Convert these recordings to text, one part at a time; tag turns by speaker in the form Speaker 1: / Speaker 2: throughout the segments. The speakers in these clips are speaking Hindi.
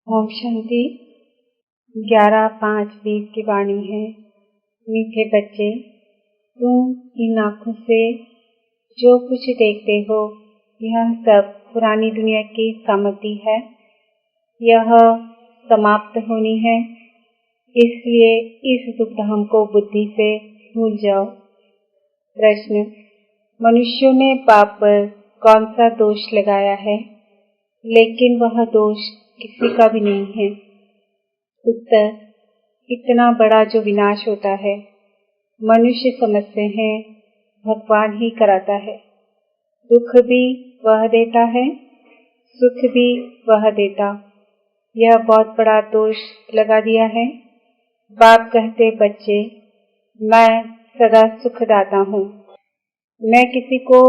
Speaker 1: ओम शांति। 11/5/20 की वाणी है। मीठे बच्चे, तुम इन आँखों से जो कुछ देखते हो यह सब पुरानी दुनिया की सामग्री है। यह समाप्त होनी है, इसलिए इस दुखधाम को बुद्धि से भूल जाओ। प्रश्न: मनुष्यों ने पाप पर कौन सा दोष लगाया है, लेकिन वह दोष किसी का भी नहीं है। उत्तर: इतना बड़ा जो विनाश होता है मनुष्य समझते हैं भगवान ही कराता है। दुख भी वह देता है, सुख भी वह देता। यह बहुत बड़ा दोष लगा दिया है। बाप कहते, बच्चे मैं सदा सुखदाता हूँ, मैं किसी को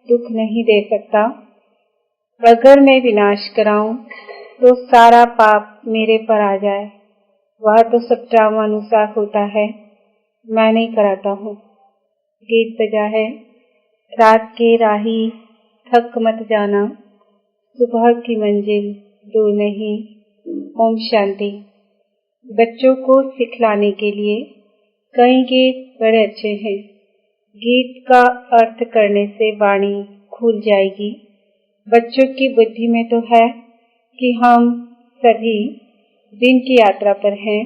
Speaker 1: दुख नहीं दे सकता। अगर मैं विनाश कराऊं तो सारा पाप मेरे पर आ जाए। वह तो सब ड्रामा अनुसार होता है, मैं नहीं कराता हूँ। गीत बजा है। रात के राही थक मत जाना, सुबह की मंजिल दूर नहीं। ओम शांति। बच्चों को सिखलाने के लिए कई गीत बड़े अच्छे हैं। गीत का अर्थ करने से वाणी खुल जाएगी। बच्चों की बुद्धि में तो है कि हम सभी दिन की यात्रा पर हैं।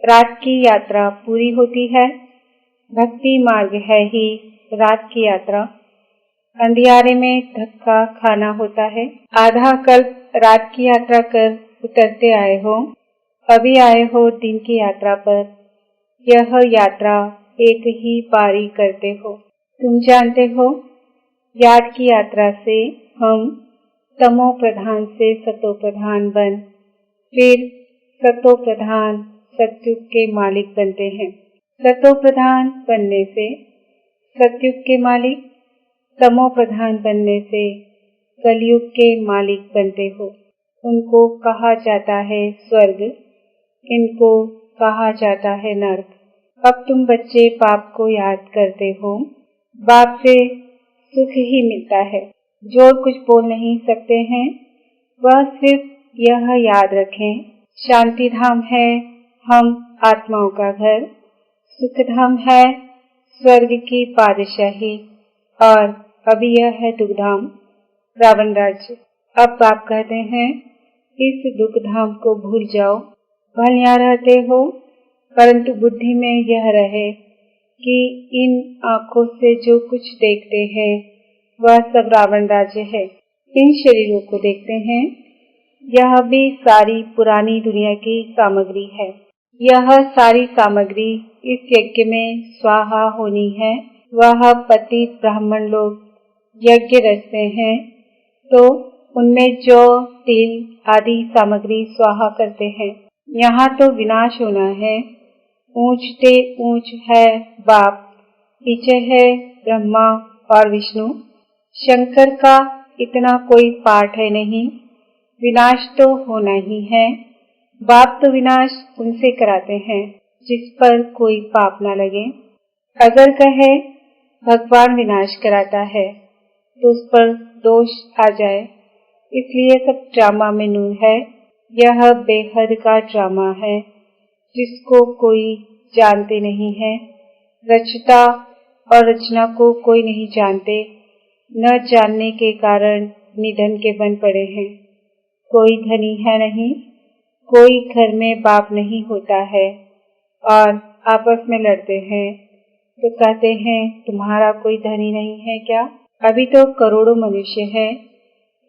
Speaker 1: रात की यात्रा पूरी होती है। भक्ति मार्ग है ही रात की यात्रा। अंधियारे में धक्का खाना होता है। आधा कल्प रात की यात्रा कर उतरते आए हो, अभी आए हो दिन की यात्रा पर। यह यात्रा एक ही बारी करते हो। तुम जानते हो, याद की यात्रा से हम तमो प्रधान से सतो प्रधान बन, फिर सतो प्रधान सतयुग के मालिक बनते हैं। सतो प्रधान बनने से सतयुग के मालिक, तमो प्रधान बनने से कलयुग के मालिक बनते हो। उनको कहा जाता है स्वर्ग, इनको कहा जाता है नर्क। अब तुम बच्चे बाप को याद करते हो। बाप से सुख ही मिलता है। जो कुछ बोल नहीं सकते हैं वह सिर्फ यह याद रखें, शांति धाम है हम आत्माओं का घर, सुख धाम है स्वर्ग की बादशाही, और अभी यह है दुख धाम रावण राज्य। अब बाप कहते हैं इस दुख धाम को भूल जाओ। भले यहाँ रहते हो, परंतु बुद्धि में यह रहे कि इन आँखों से जो कुछ देखते हैं वह सब रावण राज्य है। इन शरीरों को देखते हैं, यह भी सारी पुरानी दुनिया की सामग्री है। यह सारी सामग्री इस यज्ञ में स्वाहा होनी है। वह पतित ब्राह्मण लोग यज्ञ रचते हैं तो उनमें जौ तिल आदि सामग्री स्वाहा करते हैं। यहाँ तो विनाश होना है। ऊंचते ऊंच है बाप, पीछे है ब्रह्मा और विष्णु। शंकर का इतना कोई पाठ है नहीं। विनाश तो होना ही है। बाप तो विनाश उनसे कराते हैं जिस पर कोई पाप न लगे। अगर कहे भगवान विनाश कराता है तो उस पर दोष आ जाए, इसलिए सब ड्रामा में नूर है। यह बेहद का ड्रामा है जिसको कोई जानते नहीं है। रचता और रचना को कोई नहीं जानते। न जानने के कारण निधन के बन पड़े हैं। कोई धनी है नहीं, कोई घर में बाप नहीं होता है और आपस में लड़ते हैं तो कहते हैं तुम्हारा कोई धनी नहीं है क्या? अभी तो करोड़ों मनुष्य हैं,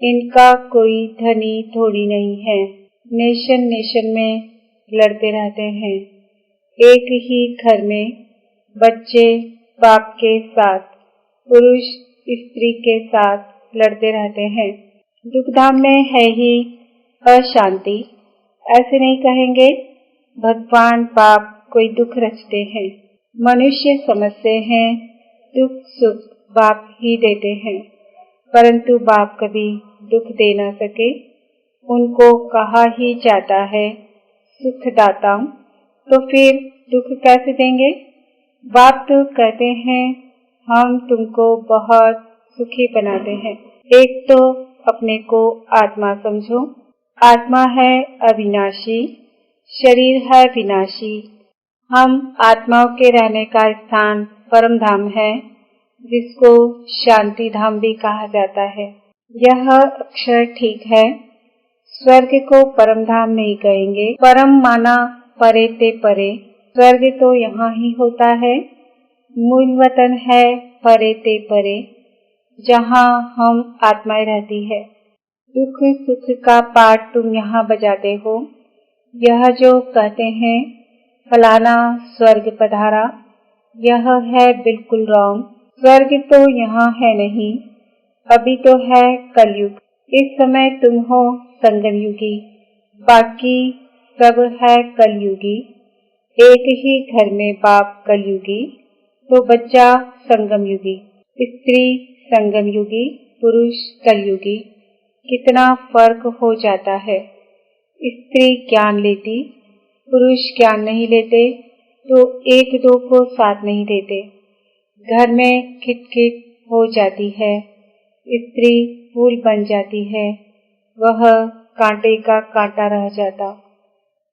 Speaker 1: इनका कोई धनी थोड़ी नहीं है। नेशन नेशन में लड़ते रहते हैं। एक ही घर में बच्चे बाप के साथ, पुरुष स्त्री के साथ लड़ते रहते हैं। दुखधाम में है ही अशांति। ऐसे नहीं कहेंगे भगवान बाप कोई दुख रचते हैं। मनुष्य समझते हैं दुख सुख बाप ही देते हैं, परंतु बाप कभी दुख दे न सके। उनको कहा ही जाता है सुखदाता, तो फिर दुख कैसे देंगे? बाप तो कहते हैं हम तुमको बहुत सुखी बनाते हैं। एक तो अपने को आत्मा समझो। आत्मा है अविनाशी, शरीर है विनाशी। हम आत्माओं के रहने का स्थान परम धाम है, जिसको शांति धाम भी कहा जाता है। यह अक्षर ठीक है। स्वर्ग को परम धाम नहीं कहेंगे। परम माना परे ते परे। स्वर्ग तो यहाँ ही होता है। मूल वतन है परे ते परे, जहाँ हम आत्माएं रहती है। दुख सुख का पाठ तुम यहाँ बजाते हो। यह जो कहते हैं फलाना स्वर्ग पधारा, यह है बिल्कुल रॉन्ग। स्वर्ग तो यहाँ है नहीं, अभी तो है कलयुग। इस समय तुम हो संगम युगी, बाकी सब है कलयुगी। एक ही घर में बाप कलयुगी, तो बच्चा संगम युगी। स्त्री संगम युगी, पुरुष कलयुगी। कितना फर्क हो जाता है। स्त्री ज्ञान लेती, पुरुष ज्ञान नहीं लेते, तो एक दो को साथ नहीं देते। घर में खिटखिट हो जाती है। स्त्री फूल बन जाती है, वह कांटे का कांटा रह जाता।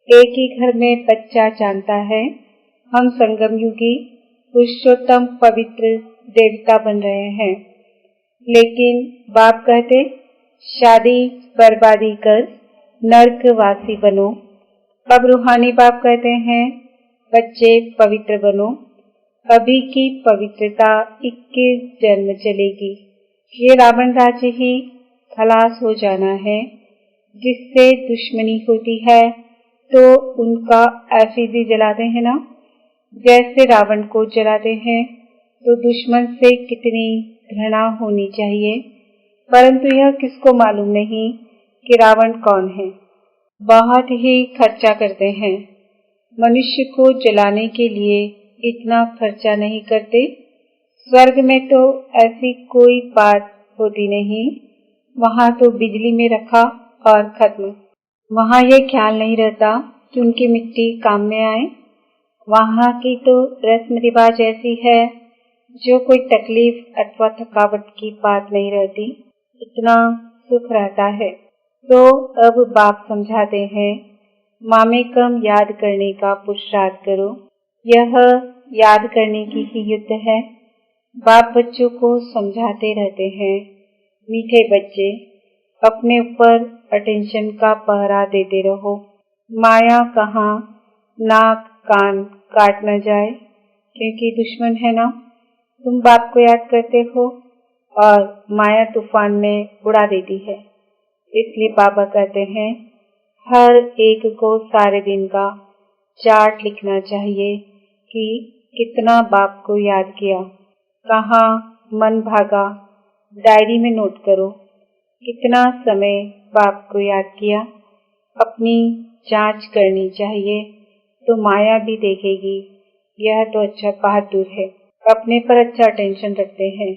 Speaker 1: एक ही घर में बच्चा जानता है हम संगम युगी पुरुषोत्तम पवित्र देवता बन रहे हैं, लेकिन बाप कहते शादी बर्बादी कर नर्कवासी बनो। अब रूहानी बाप कहते हैं बच्चे पवित्र बनो। अभी की पवित्रता 21 जन्म चलेगी। ये रावण राज्य ही खलास हो जाना है। जिससे दुश्मनी होती है तो उनका एफिजी जलाते हैं ना। जैसे रावण को जलाते हैं तो दुश्मन से कितनी घृणा होनी चाहिए, परंतु यह किसको मालूम नहीं कि रावण कौन है। बहुत ही खर्चा करते हैं। मनुष्य को जलाने के लिए इतना खर्चा नहीं करते। स्वर्ग में तो ऐसी कोई बात होती नहीं। वहाँ तो बिजली में रखा और खत्म। वहाँ ये ख्याल नहीं रहता कि उनकी मिट्टी काम में आए। वहाँ की तो रस्म रिवाज ऐसी है जो कोई तकलीफ अथवा थकावट की बात नहीं रहती। इतना सुख रहता है। तो अब बाप समझाते हैं मामे कम याद करने का पुरुषार्थ करो। यह याद करने की ही युद्ध है। बाप बच्चों को समझाते रहते हैं, मीठे बच्चे अपने ऊपर अटेंशन का पहरा देते रहो। माया कहाँ नाक कान काट न जाए, क्योंकि दुश्मन है ना। तुम बाप को याद करते हो और माया तूफान में उड़ा देती है। इसलिए बाबा कहते हैं हर एक को सारे दिन का चार्ट लिखना चाहिए कि कितना बाप को याद किया, कहाँ मन भागा। डायरी में नोट करो कितना समय बाप को याद किया। अपनी जांच करनी चाहिए तो माया भी देखेगी यह तो अच्छा बहादुर है, अपने पर अच्छा टेंशन रखते हैं।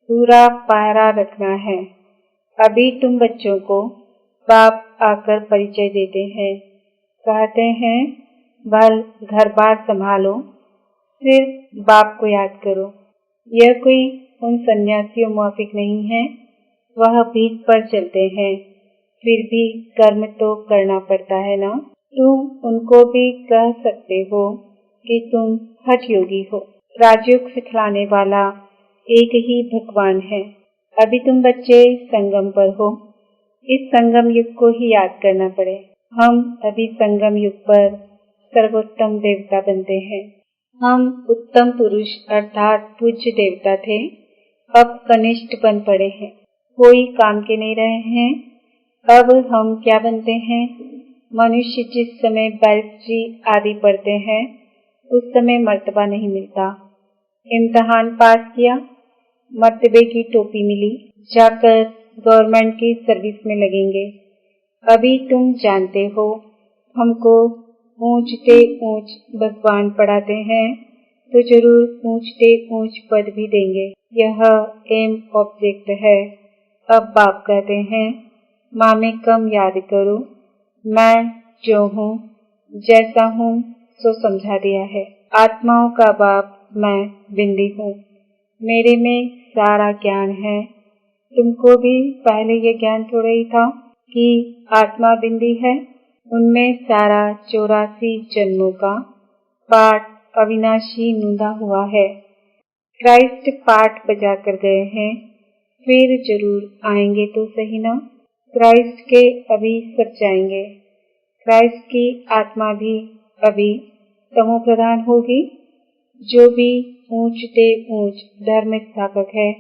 Speaker 1: पूरा पहरा रखना है। अभी तुम बच्चों को बाप आकर परिचय देते हैं, कहते हैं बल घर बार संभालो, सिर्फ बाप को याद करो। यह कोई उन सन्यासियों मुआफिक नहीं है, वह भीख पर चलते हैं, फिर भी कर्म तो करना पड़ता है ना। तुम उनको भी कह सकते हो कि तुम हठ योगी हो। राजयोग सिखलाने वाला एक ही भगवान है। अभी तुम बच्चे संगम पर हो, इस संगम युग को ही याद करना पड़े। हम अभी संगम युग पर सर्वोत्तम देवता बनते हैं। हम उत्तम पुरुष अर्थात पूज्य देवता थे, अब कनिष्ठ बन पड़े हैं, कोई काम के नहीं रहे हैं। अब हम क्या बनते हैं? मनुष्य जिस समय बैरिस्ट्री आदि पढ़ते हैं उस समय मर्तबा नहीं मिलता। इम्तहान पास किया, मर्तबे की टोपी मिली, जाकर गवर्नमेंट की सर्विस में लगेंगे। अभी तुम जानते हो हमको ऊंचते ऊंच भगवान पढ़ाते हैं तो जरूर ऊंचते ऊंच पद भी देंगे। यह एम ऑब्जेक्ट है। अब बाप कहते हैं माँ में कम याद करो, मैं जो हूँ जैसा हूँ सो समझा दिया है। आत्माओं का बाप मैं बिंदी हूँ, मेरे में सारा ज्ञान है। तुमको भी पहले ये ज्ञान थोड़ा ही था की आत्मा बिंदी है, उनमें सारा 84 जन्मों का पाठ अविनाशी नूंदा हुआ है। क्राइस्ट पाठ बजा कर गए हैं, फिर जरूर आएंगे तो सही ना। क्राइस्ट के अभी सब जाएंगे। क्राइस्ट की आत्मा भी अभी तमो प्रधान होगी। जो भी ऊंच से ऊंच धर्म स्थापक है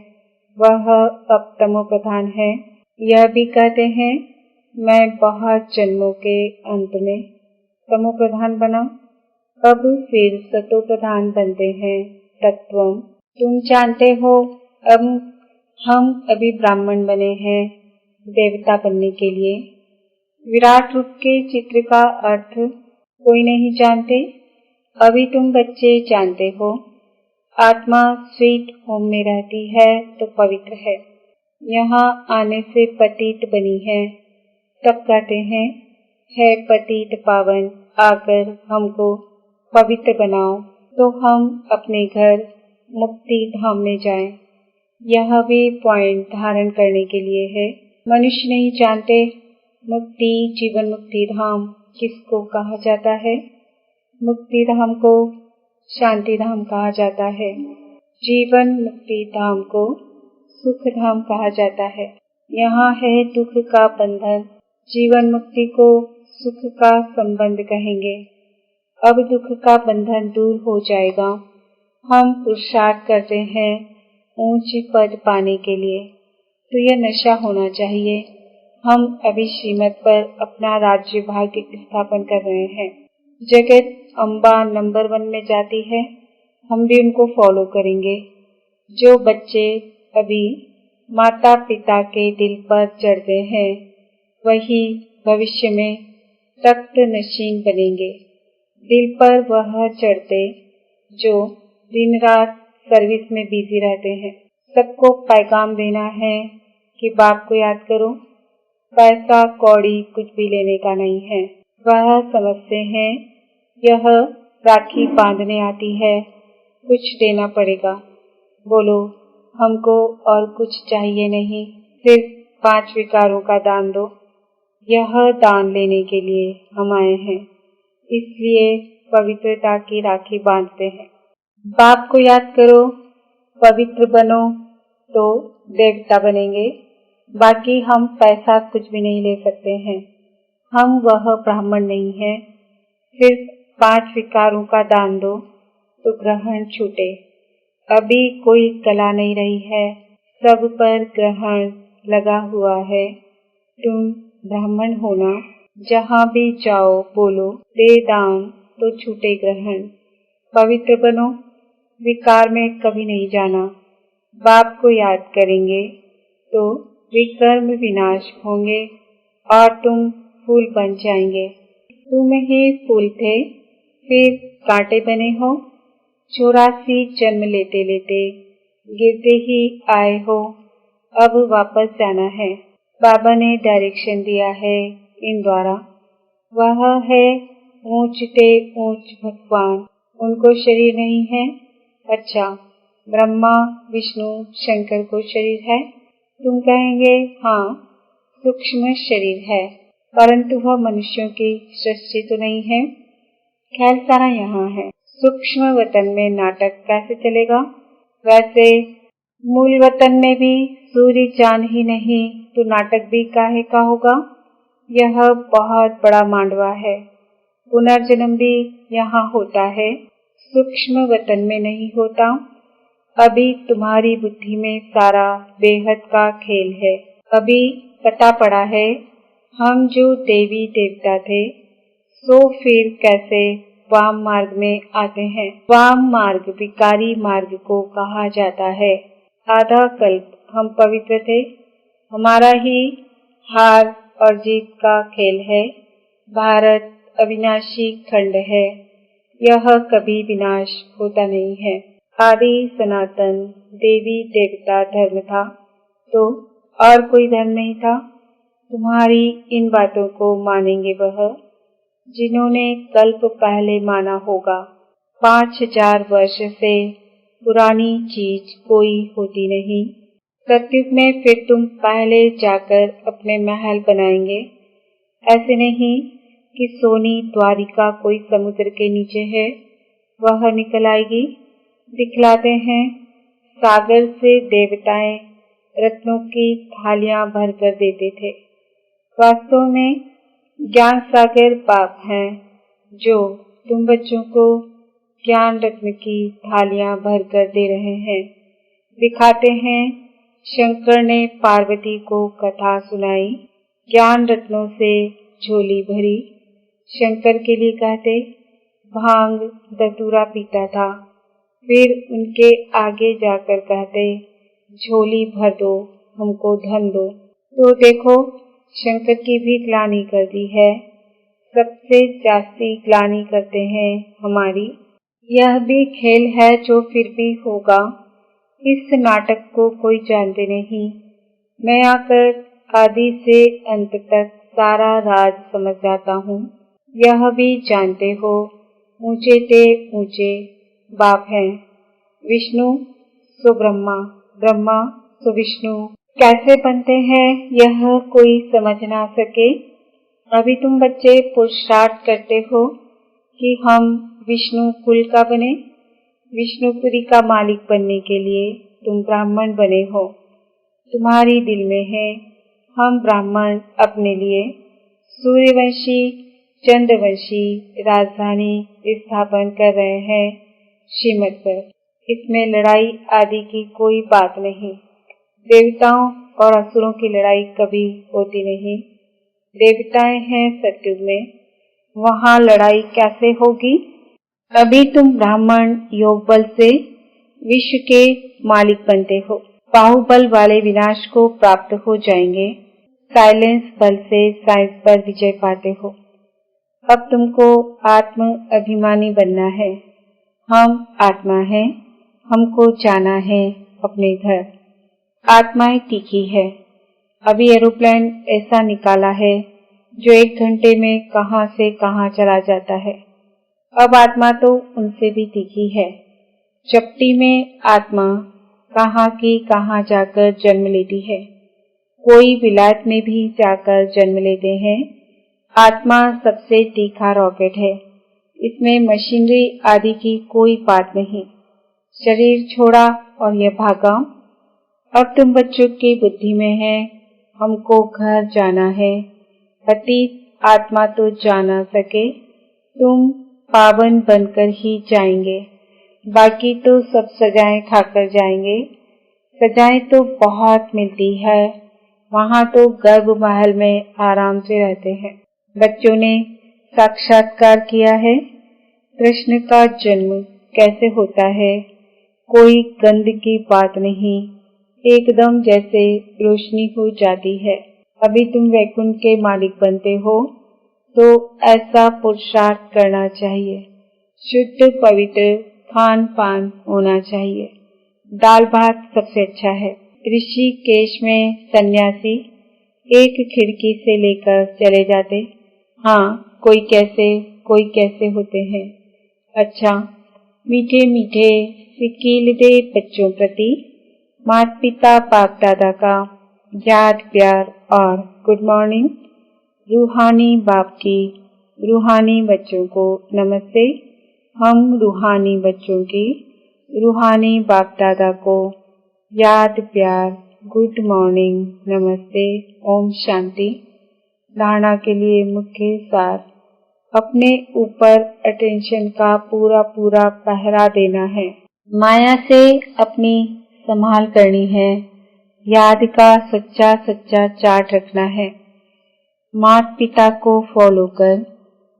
Speaker 1: वह अब तमो प्रधान है। यह भी कहते हैं मैं बहुत जन्मों के अंत में तमो प्रधान बना, अब फिर सतो प्रधान बनते हैं। तत्वम तुम जानते हो, अब हम अभी ब्राह्मण बने हैं देवता बनने के लिए। विराट रूप के चित्र का अर्थ कोई नहीं जानते, अभी तुम बच्चे जानते हो। आत्मा स्वीट होम में रहती है तो पवित्र है, यहाँ आने से पतित बनी है। तब कहते हैं है पतित पावन, आकर हमको पवित्र बनाओ तो हम अपने घर मुक्ति धाम में जाएं। यह भी पॉइंट धारण करने के लिए है। मनुष्य नहीं जानते मुक्ति जीवन मुक्ति धाम किसको कहा जाता है। मुक्ति धाम को शांति धाम कहा जाता है, जीवन मुक्ति धाम को सुख धाम कहा जाता है। यहाँ है दुख का बंधन, जीवन मुक्ति को सुख का संबंध कहेंगे। अब दुख का बंधन दूर हो जाएगा। हम पुरुषार्थ करते हैं ऊंची पद पाने के लिए, तो यह नशा होना चाहिए। हम अभी श्रीमत पर अपना राज्य भाग्य स्थापन कर रहे हैं। जगत अम्बा नंबर 1 में जाती है, हम भी उनको फॉलो करेंगे। जो बच्चे अभी माता पिता के दिल पर चढ़ते हैं वही भविष्य में तख्त नशीन बनेंगे। दिल पर वह चढ़ते जो दिन रात सर्विस में बिजी रहते हैं। सबको पैगाम देना है कि बाप को याद करो, पैसा कौड़ी कुछ भी लेने का नहीं है। वह समझते हैं यह राखी बांधने आती है, कुछ देना पड़ेगा। बोलो हमको और कुछ चाहिए नहीं, सिर्फ 5 विकारों का दान दो। यह दान लेने के लिए हम आए हैं, इसलिए पवित्रता की राखी बांधते हैं। बाप को याद करो, पवित्र बनो तो देवता बनेंगे। बाकी हम पैसा कुछ भी नहीं ले सकते हैं, हम वह ब्राह्मण नहीं है। सिर्फ 5 विकारों का दान दो तो ग्रहण छूटे। अभी कोई कला नहीं रही है, सब पर ग्रहण लगा हुआ है। तुम ब्राह्मण होना, जहाँ भी जाओ बोलो दे दान तो छूटे ग्रहण। पवित्र बनो, विकार में कभी नहीं जाना। बाप को याद करेंगे तो विकर्म विनाश होंगे और तुम फूल बन जाएंगे। तुम ही फूल थे, फिर कांटे बने हो। 84 जन्म लेते लेते गिरते ही आए हो, अब वापस जाना है। बाबा ने डायरेक्शन दिया है इन द्वारा। वह है ऊंचते ऊंच भगवान, उनको शरीर नहीं है। अच्छा, ब्रह्मा विष्णु शंकर को शरीर है। तुम कहेंगे हाँ सूक्ष्म शरीर है, परंतु वह मनुष्यों की सृष्टि तो नहीं है। ख्याल सारा यहाँ है। सूक्ष्म वतन में नाटक कैसे चलेगा? वैसे मूल वतन में भी सूर्य चांद ही नहीं तो नाटक भी काहे का होगा। यह बहुत बड़ा मांडवा है, पुनर्जन्म भी यहाँ होता है, सूक्ष्म वतन में नहीं होता। अभी तुम्हारी बुद्धि में सारा बेहद का खेल है। अभी पता पड़ा है हम जो देवी देवता थे सो फिर कैसे वाम मार्ग में आते हैं। वाम मार्ग विकारी मार्ग को कहा जाता है। आधा कल्प हम पवित्र थे, हमारा ही हार और जीत का खेल है। भारत अविनाशी खंड है, यह कभी विनाश होता नहीं है। आदि सनातन देवी देवता धर्म था तो और कोई धर्म नहीं था। तुम्हारी इन बातों को मानेंगे वह जिन्होंने कल्प पहले माना होगा। 5000 वर्ष से पुरानी चीज कोई होती नहीं। सतयुग में फिर तुम पहले जाकर अपने महल बनाएंगे। ऐसे नहीं कि सोनी द्वारिका कोई समुद्र के नीचे है, वह निकल आएगी। दिखलाते हैं सागर से देवताएं रत्नों की थालियां भर कर देते थे। वास्तव में ज्ञान सागर बाप हैं जो तुम बच्चों को ज्ञान रत्न की थालियां भर कर दे रहे हैं। दिखाते हैं शंकर ने पार्वती को कथा सुनाई, ज्ञान रत्नों से झोली भरी। शंकर के लिए कहते भांग धतूरा पीता था, फिर उनके आगे जाकर कहते झोली भर दो, हमको धन दो। तो देखो शंकर की भी ग्लानि कर दी है। सबसे जास्ती ग्लानि करते हैं हमारी। यह भी खेल है जो फिर भी होगा। इस नाटक को कोई जानते नहीं। मैं आकर आदि से अंत तक सारा राज समझ जाता हूँ। यह भी जानते हो ऊंचे ते ऊंचे बाप हैं। विष्णु सो ब्रह्मा, ब्रह्मा सो विष्णु कैसे बनते हैं यह कोई समझ ना सके। अभी तुम बच्चे पुरुषार्थ करते हो कि हम विष्णु कुल का बने। विष्णुपुरी का मालिक बनने के लिए तुम ब्राह्मण बने हो। तुम्हारी दिल में है हम ब्राह्मण अपने लिए सूर्यवंशी चंद्रवंशी राजधानी स्थापन कर रहे हैं श्रीमत पर। इसमें लड़ाई आदि की कोई बात नहीं। देवताओं और असुरों की लड़ाई कभी होती नहीं। देवताएं हैं सतयुग में, वहाँ लड़ाई कैसे होगी। अभी तुम ब्राह्मण योग बल से विश्व के मालिक बनते हो। बाहुबल वाले विनाश को प्राप्त हो जाएंगे। साइलेंस बल से साइंस पर विजय पाते हो। अब तुमको आत्म अभिमानी बनना है। हम आत्मा हैं, हमको जाना है अपने घर। आत्माएं टिकी है। अभी एरोप्लेन ऐसा निकाला है जो 1 घंटे में कहां से कहां चला जाता है। अब आत्मा तो उनसे भी तीखी है। चपटी में आत्मा कहां की कहां जाकर जन्म लेती है। कोई विलायत में भी जाकर जन्म लेते हैं। आत्मा सबसे तीखा रॉकेट है। इसमें मशीनरी आदि की कोई बात नहीं। शरीर छोड़ा और यह भागा। अब तुम बच्चों की बुद्धि में है हमको घर जाना है। अतीत आत्मा तो जा ना सके, तुम पावन बनकर ही जाएंगे। बाकी तो सब सजाएं खाकर जाएंगे। सजाएं तो बहुत मिलती है, वहाँ तो गर्भ महल में आराम से रहते हैं। बच्चों ने साक्षात्कार किया है कृष्ण का जन्म कैसे होता है। कोई गंध की बात नहीं, एकदम जैसे रोशनी हो जाती है। अभी तुम वैकुंठ के मालिक बनते हो तो ऐसा पुरुषार्थ करना चाहिए। शुद्ध पवित्र खान पान होना चाहिए। दाल भात सबसे अच्छा है। ऋषिकेश में सन्यासी एक खिड़की से लेकर चले जाते। हाँ, कोई कैसे होते हैं। अच्छा, मीठे मीठे सिकीलदे बच्चों प्रति माता पिता बाप दादा का याद प्यार और गुड मॉर्निंग। रूहानी बाप की रूहानी बच्चों को नमस्ते। हम रूहानी बच्चों की रूहानी बाप दादा को याद प्यार गुड मॉर्निंग नमस्ते ओम शांति। धारणा के लिए मुख्य सार, अपने ऊपर अटेंशन का पूरा पहरा देना है। माया से अपनी संभाल करनी है। याद का सच्चा चार्ट रखना है। माता पिता को फॉलो कर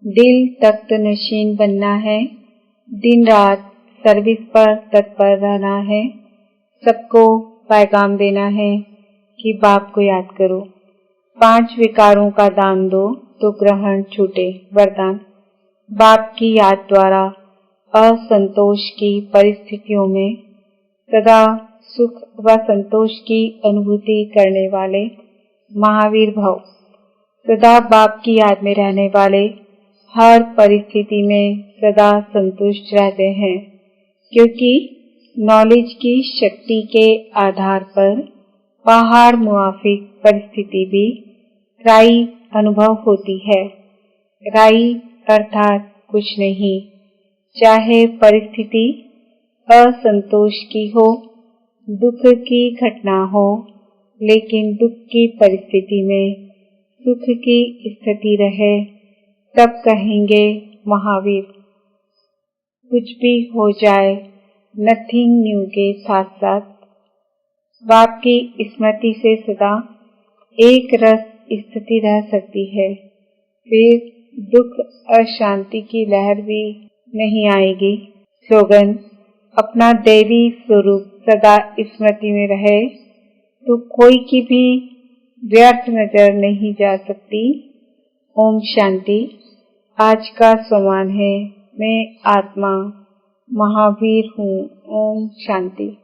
Speaker 1: दिल तख्त नशीन बनना है। दिन रात सर्विस पर तत्पर रहना है। सबको पैगाम देना है कि बाप को याद करो। 5 विकारों का दान दो तो ग्रहण छूटे। वरदान, बाप की याद द्वारा असंतोष की परिस्थितियों में सदा सुख व संतोष की अनुभूति करने वाले महावीर भव। सदा बाप की याद में रहने वाले हर परिस्थिति में सदा संतुष्ट रहते हैं, क्योंकि नॉलेज की शक्ति के आधार पर पहाड़ मुआफिक परिस्थिति भी राई अनुभव होती है। राई अर्थात कुछ नहीं, चाहे परिस्थिति असंतोष की हो, दुख की घटना हो, लेकिन दुख की परिस्थिति में सुख की स्थिति रहे, तब कहेंगे महावीर। कुछ भी हो जाए, नथिंग न्यू के साथ साथ बाप की स्मृति से सदा एक रस स्थिति रह सकती है। फिर दुख अशांति की लहर भी नहीं आएगी। स्लोगन: अपना दैवी स्वरूप सदा स्मृति में रहे तो कोई की भी व्यर्थ नजर नहीं जा सकती। ओम शांति। आज का सम्मान है, मैं आत्मा महावीर हूँ। ओम शांति।